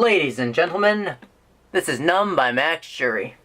Ladies and gentlemen, this is Numb by Max Jury.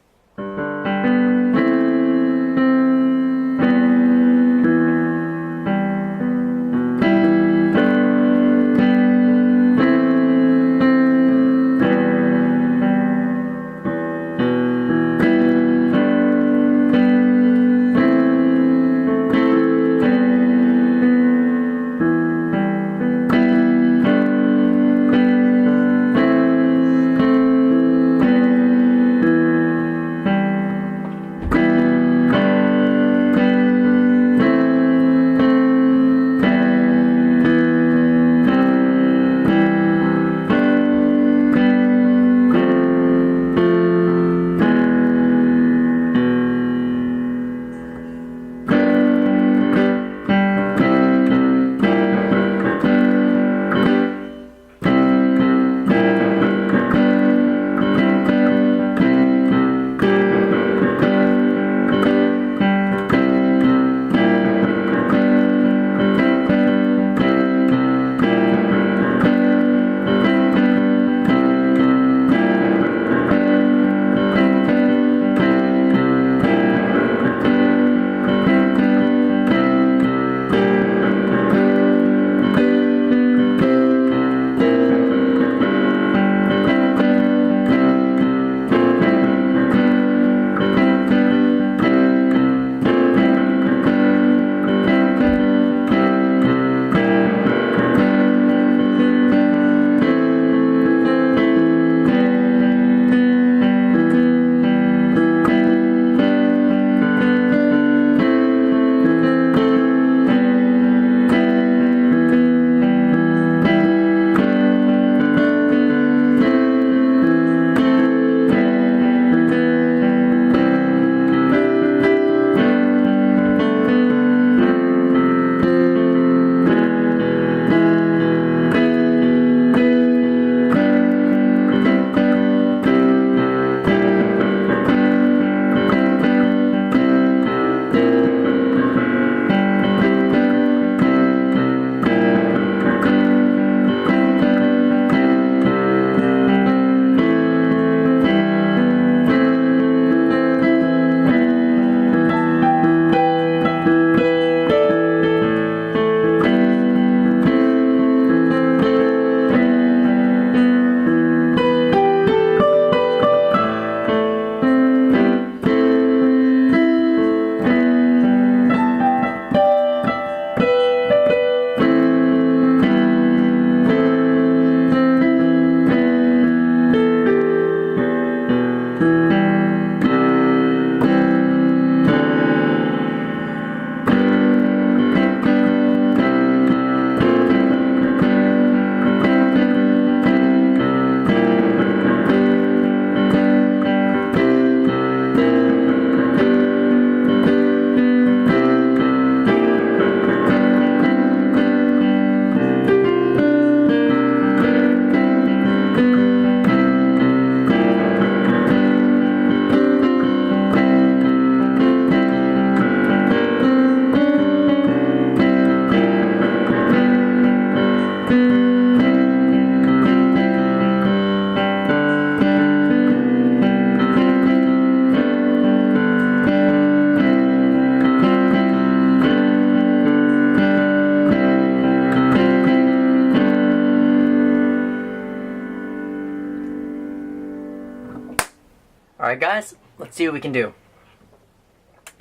Alright guys, let's see what we can do.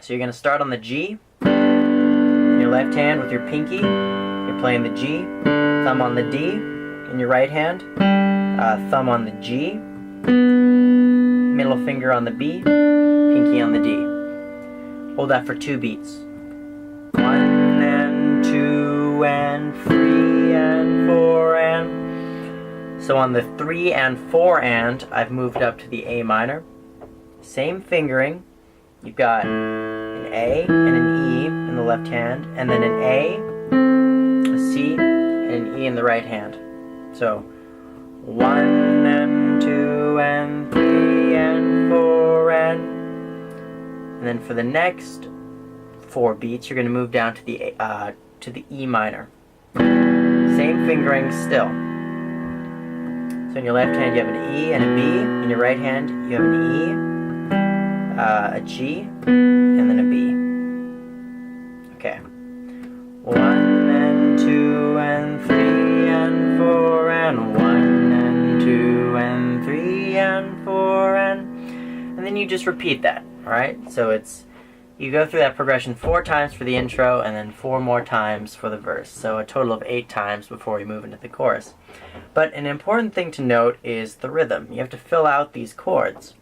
So you're going to start on the G, in your left hand with your pinky, you're playing the G, thumb on the D, in your right hand, thumb on the G, middle finger on the B, pinky on the D. Hold that for 2 beats. 1 and 2 and 3 and 4 and... So on the 3 and 4 and, I've moved up to the A minor. Same fingering, you've got an A and an E in the left hand, and then an A, a C, and an E in the right hand. So 1 and 2 and 3 and 4 and then for the next 4 beats, you're going to move down to the E minor. Same fingering still. So So in your left hand you have an E and a B. In your right hand you have an E, a G, and then a B. Okay. 1 and 2 and 3 and 4 and 1 and 2 and 3 and 4 and then you just repeat that, alright? So you go through that progression 4 times for the intro and then 4 more times for the verse. So a total of 8 times before we move into the chorus. But an important thing to note is the rhythm. You have to fill out these chords.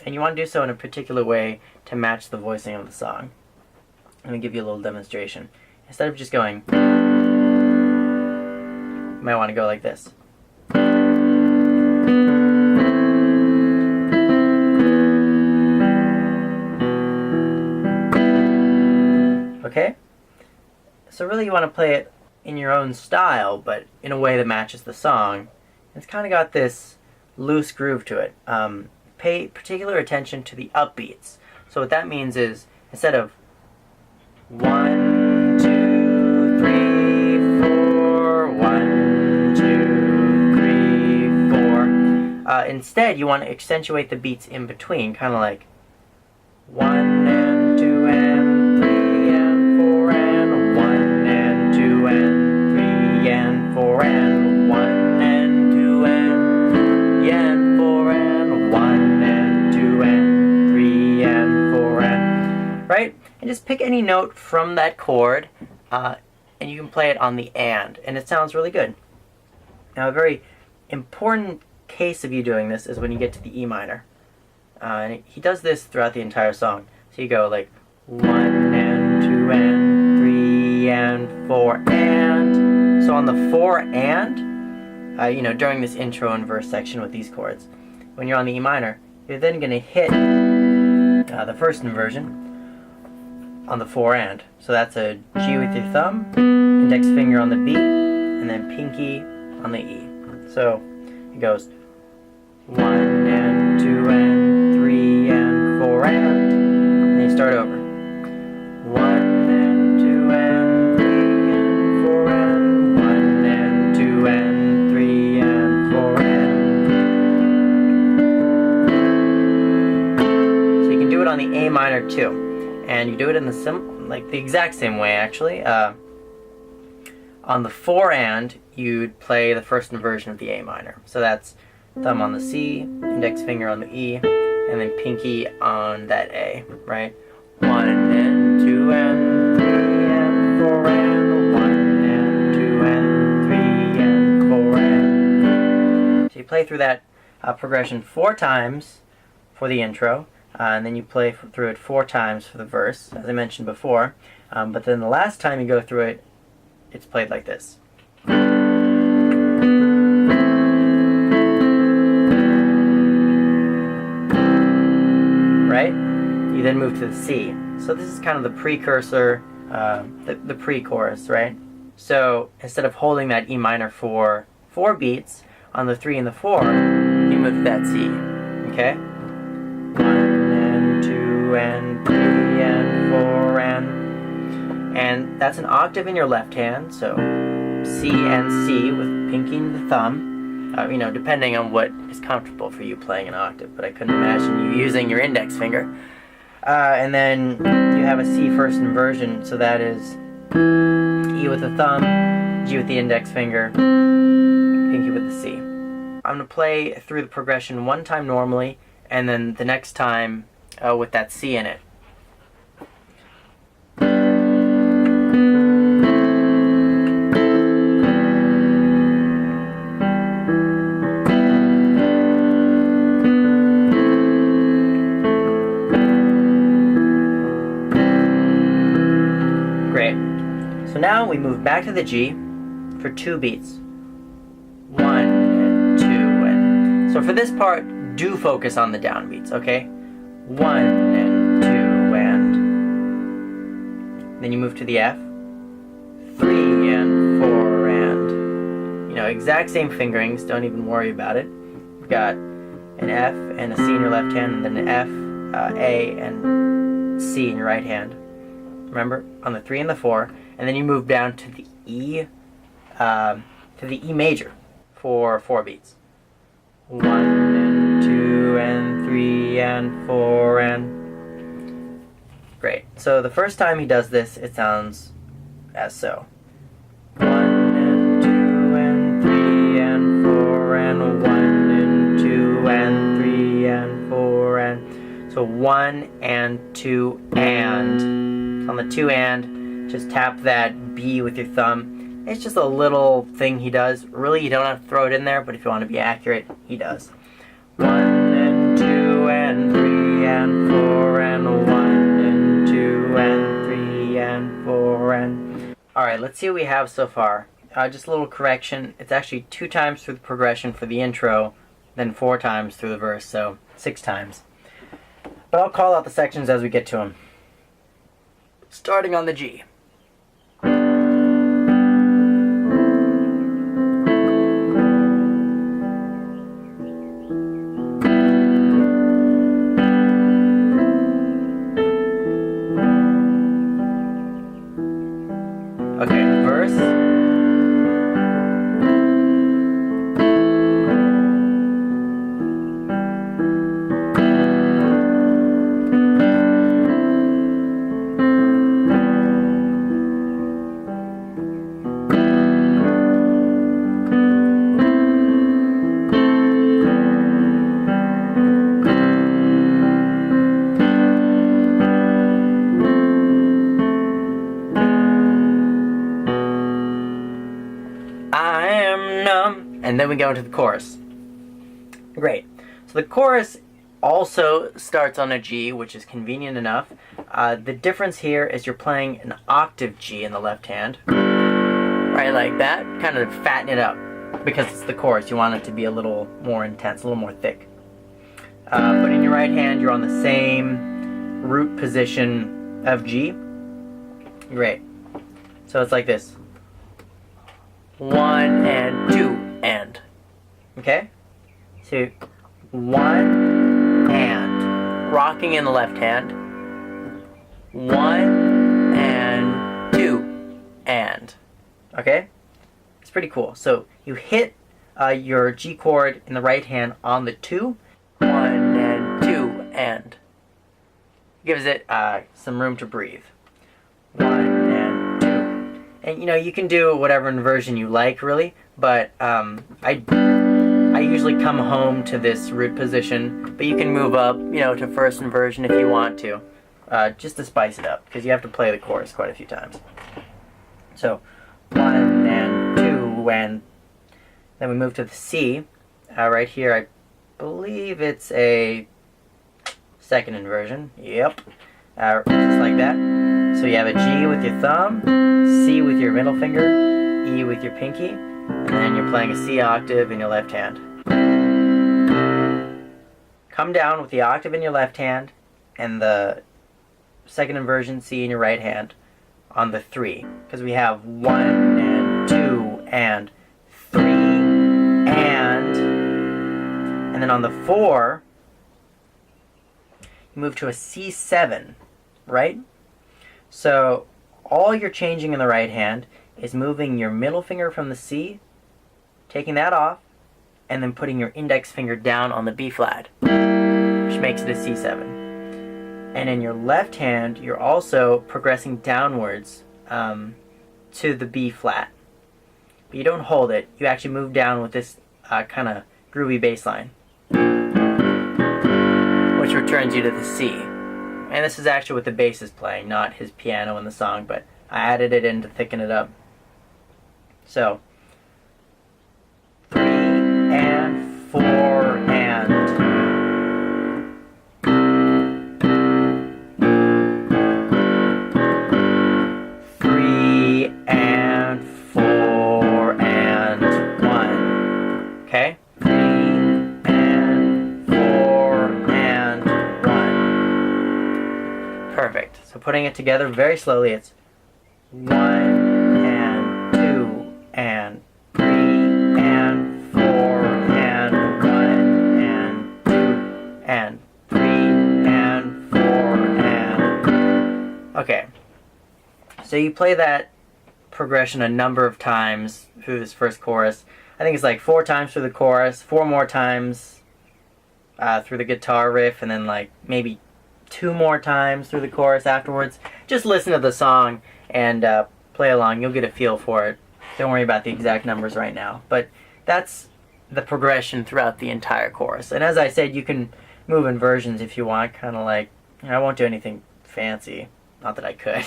And you want to do so in a particular way to match the voicing of the song. Let me give you a little demonstration. Instead of just going, you might want to go like this. Okay? So really you want to play it in your own style, but in a way that matches the song. It's kind of got this loose groove to it. Pay particular attention to the upbeats. So what that means is, instead of 1, 2, 3, 4, 1, 2, 3, 4. Instead, you want to accentuate the beats in between, kind of like 1 and 2 and 3 and 4 and 1 and 2 and 3 and 4 and 1 and 2 and 4 and 1 and 2 and 3 and 4 and, right? And just pick any note from that chord, and you can play it on the and it sounds really good. Now, a very important case of you doing this is when you get to the E minor. And he does this throughout the entire song. So you go like 1 and 2 and 3 and 4 and. So on the 4 and, during this intro and verse section with these chords, when you're on the E minor, you're then going to hit the first inversion on the 4 and. So that's a G with your thumb, index finger on the B, and then pinky on the E. So it goes 1 and 2 and 3 and 4 and then you start over. 1 and 2 and 3 and 4 and 1 and 2 and 3 and 4 and. So you can do it on the A minor too. And you do it in the exact same way, actually. On the 4 and, you'd play the first inversion of the A minor. So that's thumb on the C, index finger on the E, and then pinky on that A, right? 1 and 2 and 3 and 4 and 1 and 2 and 3 and 4 and. So you play through that progression 4 times for the intro. And then you play through it 4 times for the verse, as I mentioned before. But then the last time you go through it, it's played like this. Right? You then move to the C. So this is kind of the precursor, the pre-chorus, right? So instead of holding that E minor for 4 beats, on the 3 and the 4, you move to that C. Okay? 2 and 3 and 4 and that's an octave in your left hand, so C and C with pinky and the thumb, depending on what is comfortable for you playing an octave, but I couldn't imagine you using your index finger. And then you have a C first inversion, so that is E with the thumb, G with the index finger, pinky with the C. I'm going to play through the progression 1 time normally, and then the next time with that C in it. Great. So now we move back to the G for 2 beats. 1 and 2 and. So for this part, do focus on the downbeats, okay? 1 and 2 and. Then you move to the F. 3 and 4 and. Exact same fingerings, don't even worry about it. You've got an F and a C in your left hand, and then an F, A, and C in your right hand. Remember, on the 3 and the 4, and then you move down to the E major for 4 beats. and 4 and... Great. So the first time he does this, it sounds as so. 1 and 2 and 3 and 4 and 1 and 2 and 3 and 4 and... So 1 and 2 and... On the 2 and, just tap that B with your thumb. It's just a little thing he does. Really, you don't have to throw it in there, but if you want to be accurate, he does. 1 and 2 and 3 and 4 and 1 and 2 and 3 and 4 and... Alright, let's see what we have so far. Just a little correction. It's actually 2 times through the progression for the intro, then 4 times through the verse, so 6 times. But I'll call out the sections as we get to them. Starting on the G. Okay, the verse. I am numb, and then we go into the chorus. Great. So the chorus also starts on a G, which is convenient enough. The difference here is you're playing an octave G in the left hand. Right, like that. Kind of fatten it up. Because it's the chorus, you want it to be a little more intense, a little more thick. But in your right hand, you're on the same root position of G. Great. So it's like this. 1 and 2 and. Okay? So 1 and. Rocking in the left hand. 1 and 2 and. Okay? It's pretty cool. So you hit your G chord in the right hand on the 2. 1 and 2 and. Gives it some room to breathe. 1 and 2. And you know, you can do whatever inversion you like, really, but I usually come home to this root position, but you can move up, you know, to first inversion if you want to, just to spice it up, because you have to play the chorus quite a few times. So 1 and 2 and then we move to the C. Right here, I believe it's a second inversion. Yep, just like that. So you have a G with your thumb, C with your middle finger, E with your pinky, and then you're playing a C octave in your left hand. Come down with the octave in your left hand and the second inversion C in your right hand on the 3, because we have 1 and 2 and 3 and then on the 4 you move to a C7, right? So all you're changing in the right hand is moving your middle finger from the C, taking that off, and then putting your index finger down on the B flat, which makes it a C7. And in your left hand, you're also progressing downwards to the B flat. But you don't hold it, you actually move down with this kind of groovy bass line, which returns you to the C. And this is actually what the bass is playing, not his piano in the song, but I added it in to thicken it up. So 3 and 4 and. 3 and 4 and 1. Okay? 3 and 4 and 1. Perfect. So putting it together very slowly, it's 1 and 2 and 3 and 4 and 1 and 2 and 3 and 4 and... Okay. So you play that progression a number of times through this first chorus. I think it's like 4 times through the chorus, 4 more times through the guitar riff, and then like maybe 2 more times through the chorus afterwards. Just listen to the song and play along. You'll get a feel for it. Don't worry about the exact numbers right now. But that's the progression throughout the entire chorus. And as I said, you can move inversions if you want. Kind of like, I won't do anything fancy. Not that I could.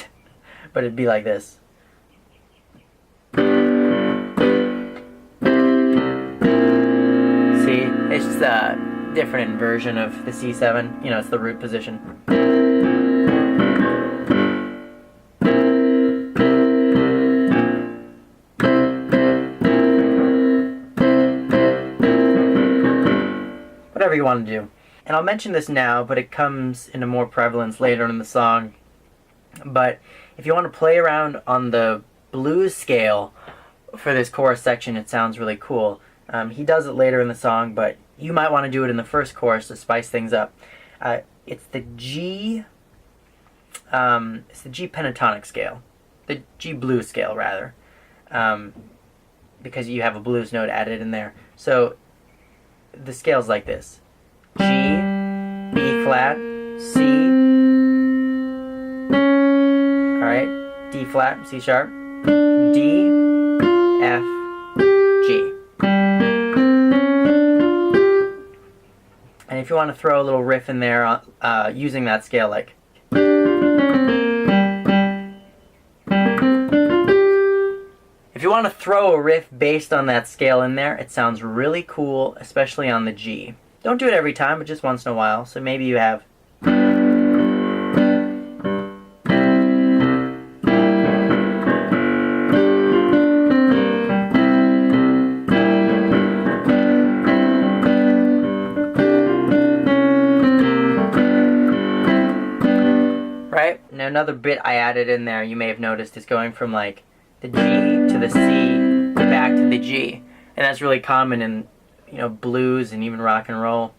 But it'd be like this. See? It's just a different inversion of the C7. You know, it's the root position. Whatever you want to do. And I'll mention this now, but it comes into more prevalence later in the song. But if you want to play around on the blues scale for this chorus section, it sounds really cool. He does it later in the song, but you might want to do it in the first chorus to spice things up. It's the G pentatonic scale. The G blues scale, rather. Because you have a blues note added in there. So the scale's like this. G, B flat, C, alright, D flat, C sharp, D, F, G. And if you want to throw a little riff in there using that scale, like if you want to throw a riff based on that scale in there, it sounds really cool, especially on the G. Don't do it every time, but just once in a while. So maybe you have right? Now another bit I added in there, you may have noticed, is going from like the G to the C back to the G. And that's really common in, you know, blues and even rock and roll.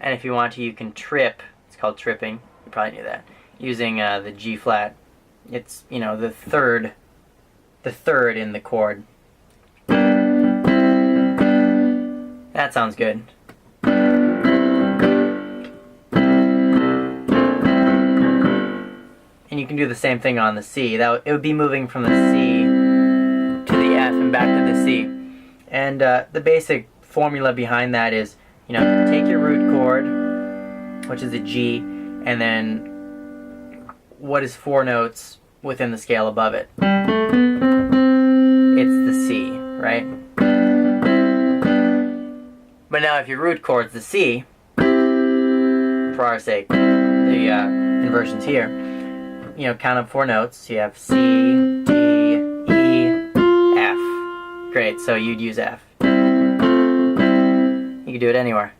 And if you want to, you can trip. It's called tripping. You probably knew that. Using the G flat. It's, you know, the third in the chord. That sounds good. And you can do the same thing on the C. It would be moving from the C to the F and back to the C. And the basic formula behind that is, you know, take your root chord, which is a G, and then what is 4 notes within the scale above it? It's the C, right? But now if your root chord's the C, for our sake, the inversions here, you know, count up 4 notes. You have C, D, E, F. Great, so you'd use F. You can do it anywhere.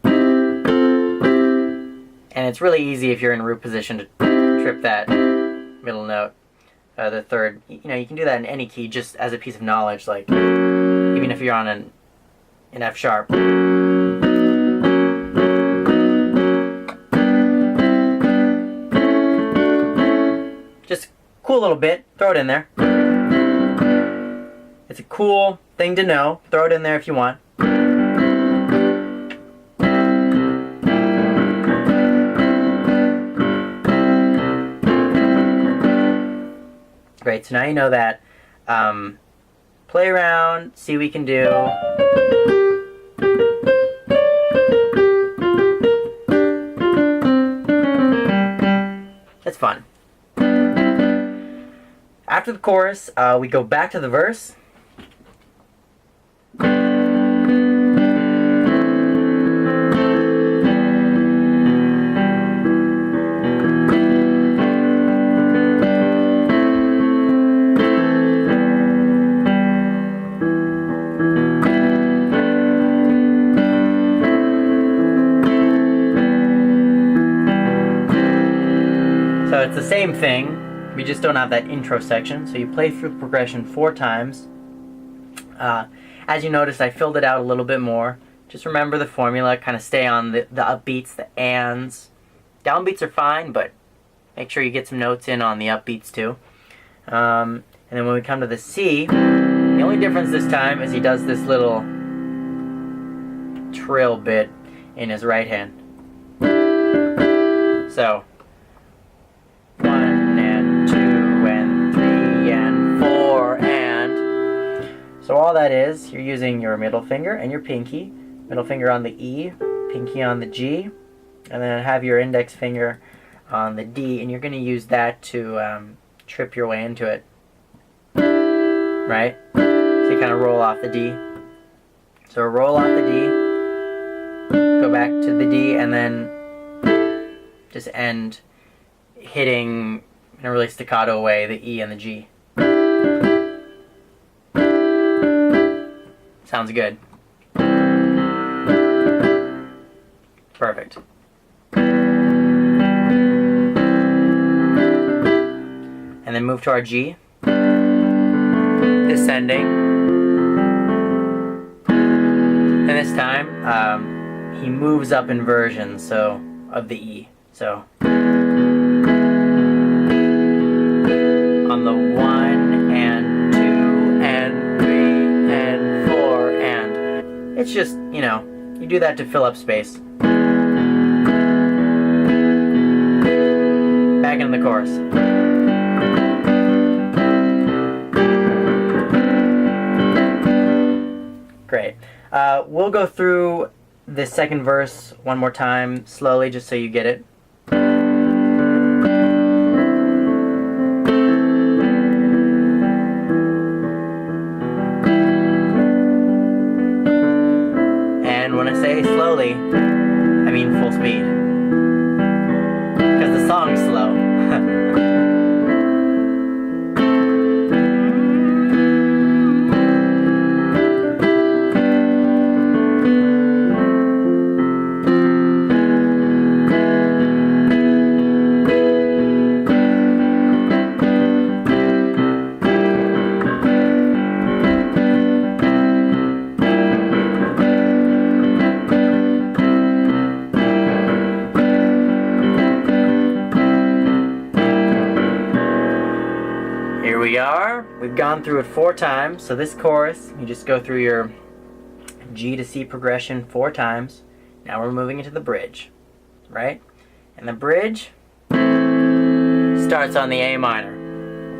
And it's really easy if you're in root position to trip that middle note, the third. You know, you can do that in any key just as a piece of knowledge, like even if you're on an F sharp. Just cool little bit, throw it in there. It's a cool thing to know. Throw it in there if you want. Great, so now you know that. Play around, see what you can do. It's fun. After the chorus, we go back to the verse. So it's the same thing. We just don't have that intro section, so you play through the progression 4 times. As you noticed, I filled it out a little bit more. Just remember the formula, kind of stay on the upbeats, the ands. Downbeats are fine, but make sure you get some notes in on the upbeats too. And then when we come to the C, the only difference this time is he does this little trill bit in his right hand. So 1 and 2 and 3 and 4 and. So all that is, you're using your middle finger and your pinky. Middle finger on the E, pinky on the G, and then have your index finger on the D, and you're going to use that to trip your way into it. Right? So you kind of roll off the D. So roll off the D, go back to the D, and then just end hitting in a really staccato way the E and the G. Sounds good. Perfect. And then move to our G, descending. And this time, he moves up inversion, so of the E. So on the 1 and 2 and 3 and 4 and. It's just, you know, you do that to fill up space. Back into the chorus. Great. We'll go through the second verse one more time slowly just so you get it. And when I say slowly, I mean full speed. Because the song's slow. We've gone through it 4 times, so this chorus, you just go through your G to C progression 4 times. Now we're moving into the bridge, right? And the bridge starts on the A minor.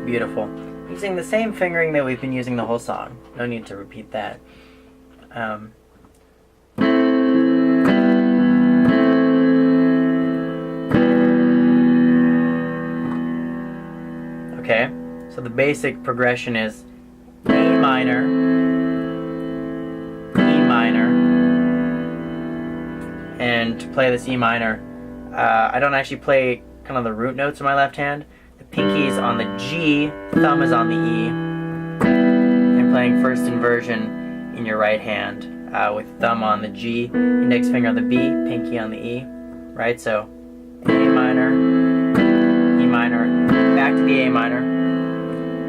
Beautiful. Using the same fingering that we've been using the whole song. No need to repeat that. Okay. So the basic progression is A minor, E minor, and to play this E minor, I don't actually play kind of the root notes in my left hand. The pinky's on the G, thumb is on the E, and playing first inversion in your right hand with thumb on the G, index finger on the B, pinky on the E, right? So A minor, E minor, back to the A minor,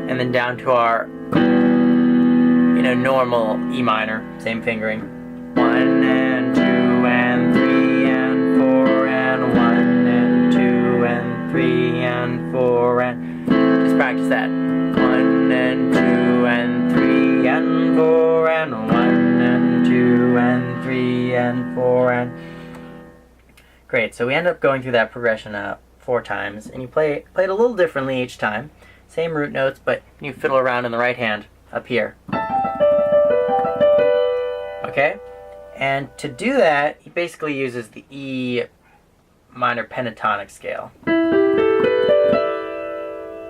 and then down to our, normal E minor, same fingering. 1 and 2 and 3 and 4 and 1 and 2 and 3 and 4 and. Just practice that. 1 and 2 and 3 and 4 and 1 and 2 and 3 and 4 and. Great. So we end up going through that progression 4 times, and you play it a little differently each time. Same root notes, but you fiddle around in the right hand up here. Okay? And to do that, he basically uses the E minor pentatonic scale.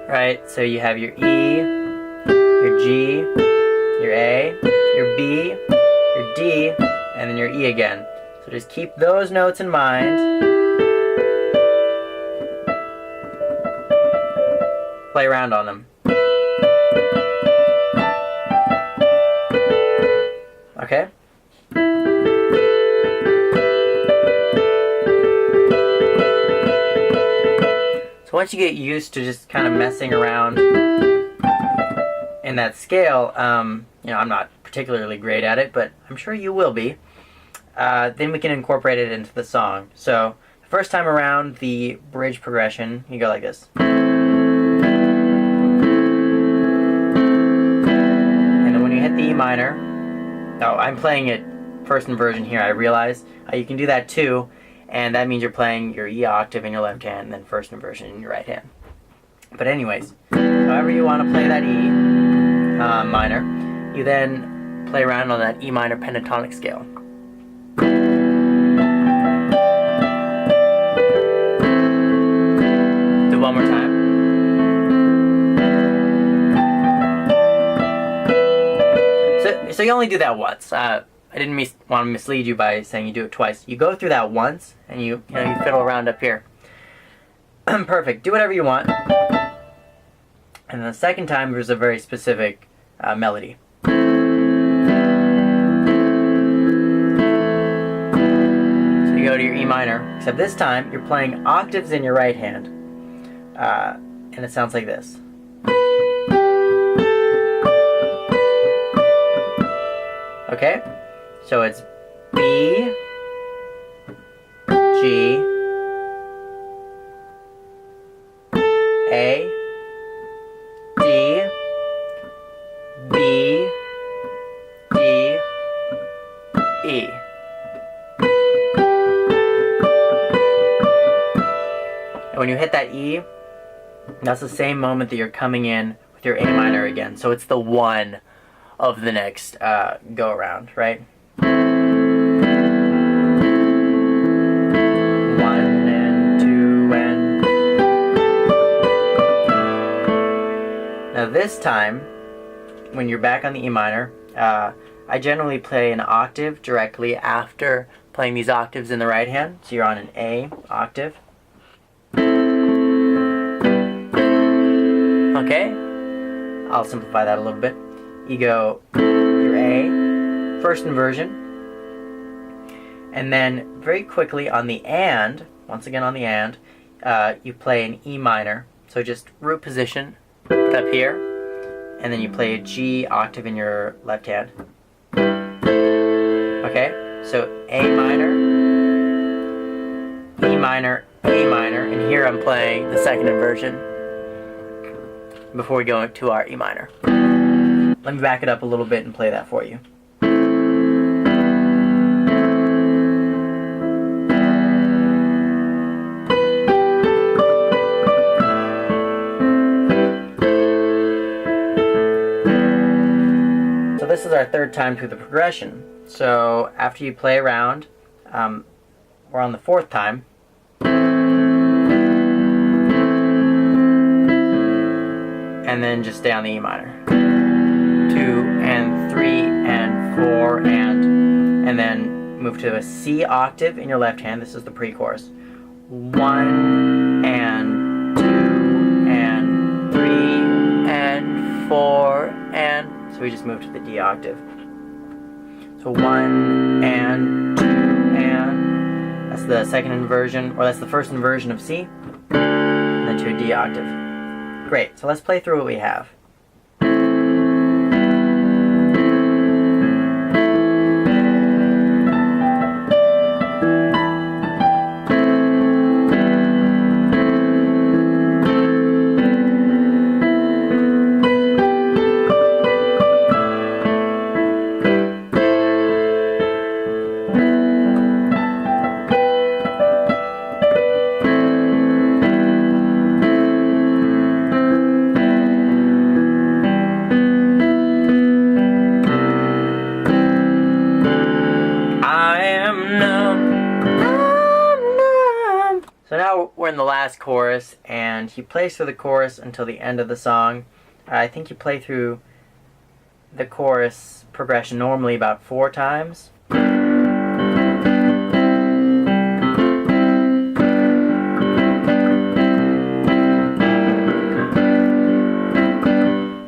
Right? So you have your E, your G, your A, your B, your D, and then your E again. So just keep those notes in mind. Play around on them. Okay? So once you get used to just kind of messing around in that scale, I'm not particularly great at it, but I'm sure you will be. Then we can incorporate it into the song. So the first time around, the bridge progression, you go like this. And then when you hit the E minor, I'm playing it first inversion here, I realize you can do that too, and that means you're playing your E octave in your left hand and then first inversion in your right hand. But anyways, however you want to play that E minor, you then play around on that E minor pentatonic scale. Do one more time. So you only do that once. I didn't want to mislead you by saying you do it twice. You go through that once, and you fiddle around up here. Perfect. Do whatever you want. And the second time, there's a very specific melody. So you go to your E minor, except this time you're playing octaves in your right hand, and it sounds like this. Okay, so it's B, G, A, D, B, D, E. And when you hit that E, that's the same moment that you're coming in with your A minor again. So it's the 1 of the next go around, right? 1 and 2 and... Now this time, when you're back on the E minor, I generally play an octave directly after playing these octaves in the right hand. So you're on an A octave. Okay? I'll simplify that a little bit. You go your A, first inversion, and then very quickly on the and, once again on the and, you play an E minor. So just root position up here, and then you play a G octave in your left hand. Okay, so A minor, E minor, A minor, and here I'm playing the second inversion before we go into our E minor. Let me back it up a little bit and play that for you. So this is our third time through the progression. So after you play around, we're on the fourth time. And then just stay on the E minor. 2 and 3 and 4 and then move to a C octave in your left hand. This is the pre-chorus. 1 and 2 and 3 and 4 and... So we just move to the D octave. So 1 and 2 and... That's the second inversion, or that's the first inversion of C. And then to a D octave. Great, so let's play through what we have. So now we're in the last chorus, and he plays through the chorus until the end of the song. I think you play through the chorus progression normally about 4 times.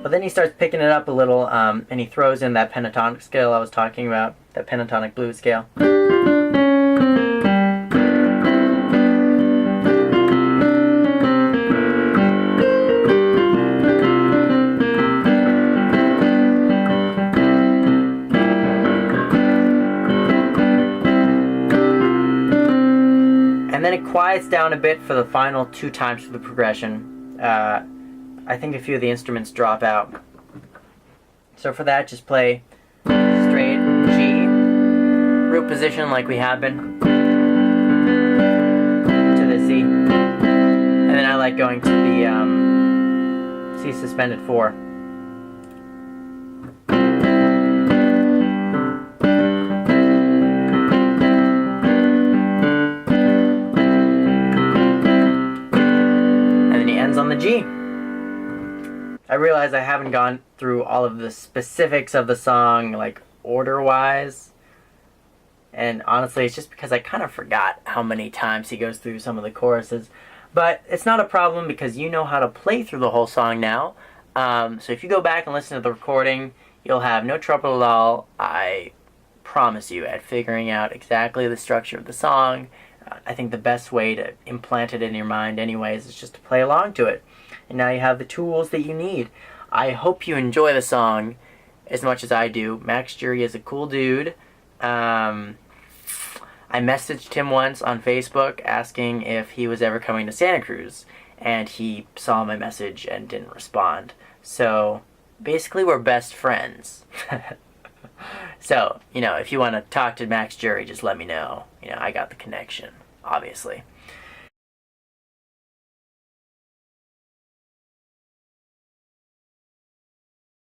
But then he starts picking it up a little, and he throws in that pentatonic scale I was talking about, that pentatonic blues scale. And then it quiets down a bit for the final 2 times through the progression. I think a few of the instruments drop out. So for that, just play straight G, root position like we have been, to the C, and then I like going to the C suspended 4. And then he ends on the G. I realize I haven't gone through all of the specifics of the song, like order-wise. And honestly, it's just because I kind of forgot how many times he goes through some of the choruses. But it's not a problem because you know how to play through the whole song now. So if you go back and listen to the recording, you'll have no trouble at all, I promise you, at figuring out exactly the structure of the song. I think the best way to implant it in your mind anyways is just to play along to it. And now you have the tools that you need. I hope you enjoy the song as much as I do. Max Jury is a cool dude. I messaged him once on Facebook asking if he was ever coming to Santa Cruz, and he saw my message and didn't respond. So basically we're best friends. So, if you want to talk to Max Jury, just let me know. I got the connection, obviously.